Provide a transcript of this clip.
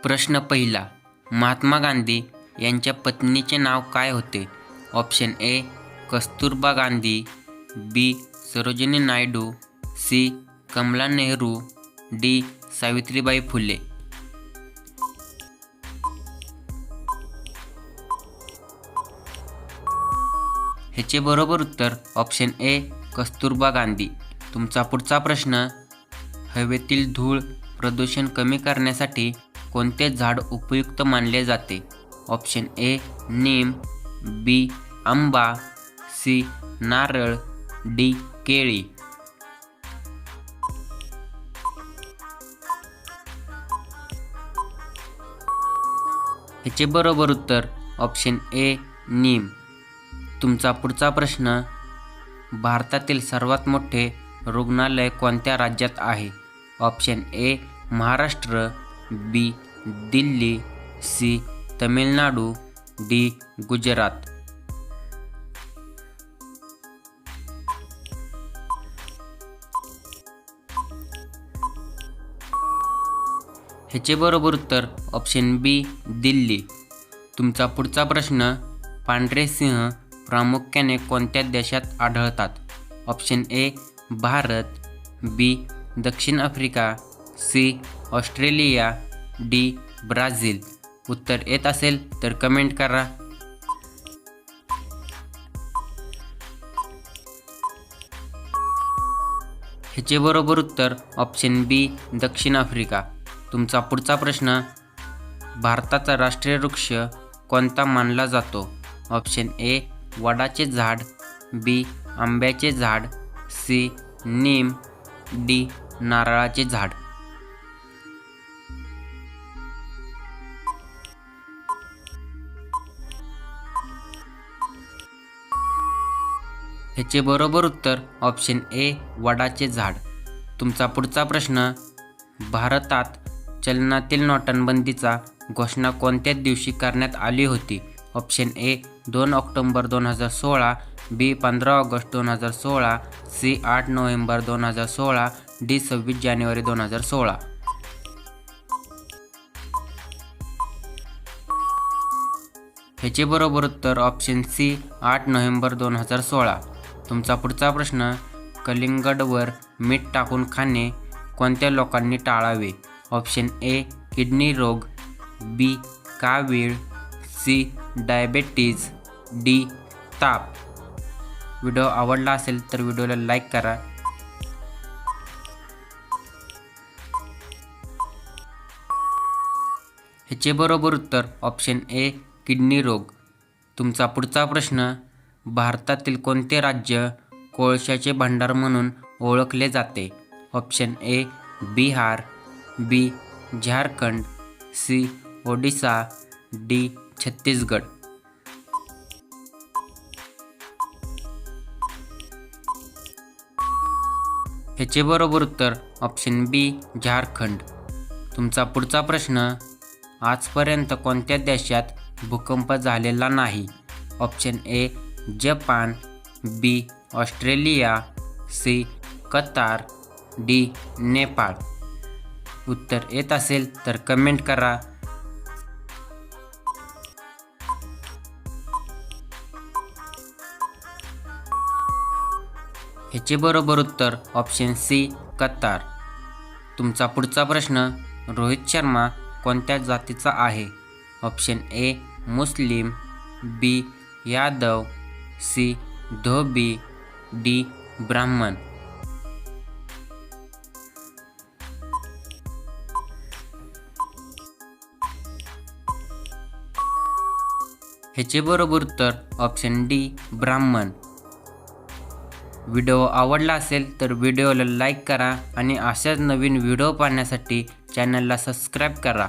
प्रश्न पहिला, महात्मा गांधी यांच्या पत्नीचे नाव काय होते? Option A Kasturba Gandhi, B Sarojini Naidu, C Kamala Nehru, D Savitribai Phule. ह्याचे बरोबर उत्तर ऑप्शन ए कस्तुरबा गांधी. तुमचा पुढचा प्रश्न, हवेतील धूळ प्रदूषण कमी करण्यासाठी कोणते झाड उपयुक्त मानले जाते? ऑप्शन ए नीम, बी आंबा, सी नारळ, डी केळी. ह्याचे बरोबर उत्तर ऑप्शन ए नीम. तुमचा पुढचा प्रश्न, भारतातील सर्वात मोठे रुग्णालय कोणत्या राज्यात आहे? Option A Maharashtra, B Delhi, C Tamil Nadu, D Gujarat. ह्याचे बरोबर उत्तर ऑप्शन बी दिल्ली. तुमचा पुढचा प्रश्न, पांढरे सिंह प्रामुख्याने कोणत्या देशात आढळतात? ऑप्शन ए भारत, बी दक्षिण Africa, C Australia, D Brazil. उत्तर येत असेल तर कमेंट करा. ह्याचे बरोबर उत्तर ऑप्शन बी दक्षिण आफ्रिका. तुमचा पुढचा प्रश्न, भारताचा राष्ट्रीय वृक्ष कोणता मानला जातो? ऑप्शन ए वडाचे झाड, बी आंब्याचे झाड, सी नीम, डी नारळाचे झाड. ह्याचे बरोबर उत्तर ऑप्शन ए वडाचे झाड. तुमचा पुढचा प्रश्न, भारतात चलनातील नोटाबंदीचा घोषणा कोणत्या दिवशी करण्यात आली होती? Option A 2 October 2016, B 15 August 2016, C 8 November 2016, D 26 जानेवारी 2016. ह्याचे बरोबर उत्तर ऑप्शन सी 8 नोव्हेंबर 2016. तुमचा पुढचा प्रश्न, कलिंगडवर मीठ टाकून खाणे कोणत्या लोकांनी टाळावे? ऑप्शन ए किडनी रोग, बी कावीळ, सी डायबेटीज, डी ताप. व्हिडिओ आवडला असेल तर व्हिडिओला लाईक करा. ह्याचे बरोबर उत्तर ऑप्शन ए किडनी रोग. तुमचा पुढचा प्रश्न, भारतातील कोणते राज्य कोळशाचे भांडार म्हणून ओळखले जाते? Option A Bihar, B Jharkhand, C Odisha, D Chhattisgarh. ह्याचे बरोबर उत्तर ऑप्शन बी झारखंड. तुमचा पुढचा प्रश्न, आजपर्यंत कोणत्या देशात भूकंप झालेला नाही? Option A Japan, B Australia, C Qatar, D Nepal. उत्तर येत असेल तर कमेंट करा. ह्याचे बरोबर उत्तर ऑप्शन सी कतार. तुमचा पुढचा प्रश्न, रोहित शर्मा कोणत्या जातीचा आहे? ऑप्शन ए मुस्लिम, बी यादव, सी धोबी, डी ब्राह्मण. ह्याचे बरोबर उत्तर ऑप्शन डी ब्राह्मण. व्हिडिओ आवडला असेल तर व्हिडिओला लाईक करा आणि अशाच नवीन व्हिडिओ पाहण्यासाठी चॅनलला सबस्क्राईब करा.